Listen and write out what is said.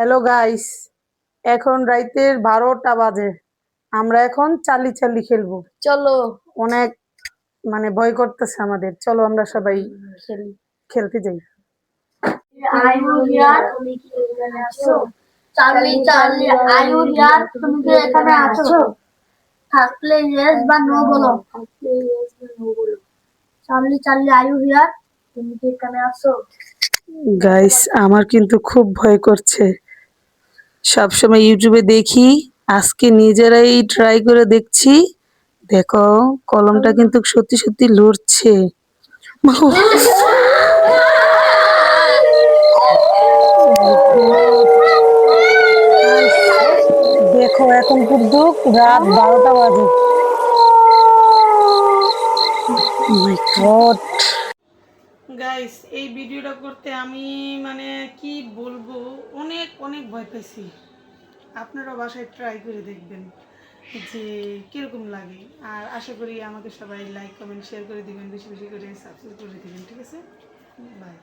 Hello guys, এখন রাইতের 12টা বাজে। আমরা এখন চালি চালি খেলবো। চলো অনেক ভয় করতেছে আমাদের। চলো আমরা সবাই খেলতে যাই। আয়ু হিয়ার তুমি কি এখানে আছো? চার্লি চার্লি আয়ু হিয়ার তুমি কি এখানে আছো? থাকলে ইয়েস বা নো বলো। চার্লি চার্লি আয়ু হিয়ার তুমি কি এখানে আছো? গাইস, আমার কিন্তু খুব ভয় করছে। সবসময় ইউটিউবে দেখি, আজকে নিজেরাই ট্রাই করে দেখছি। দেখো, কলমটা কিন্তু সত্যি সত্যি লড়ছে। দেখো, এখন কিন্তু রাত 12টা বাজে। মাই গড গাইস, এই ভিডিওটা করতে আমি কি বলবো, অনেক অনেক ভয় পেয়েছি। আপনারা বাসায় ট্রাই করে দেখবেন যে কিরকম লাগে। আর আশা করি আমাকে সবাই লাইক কমেন্ট শেয়ার করে দিবেন, বেশি বেশি করে সাবস্ক্রাইব করে দিবেন। ঠিক আছে, বাই।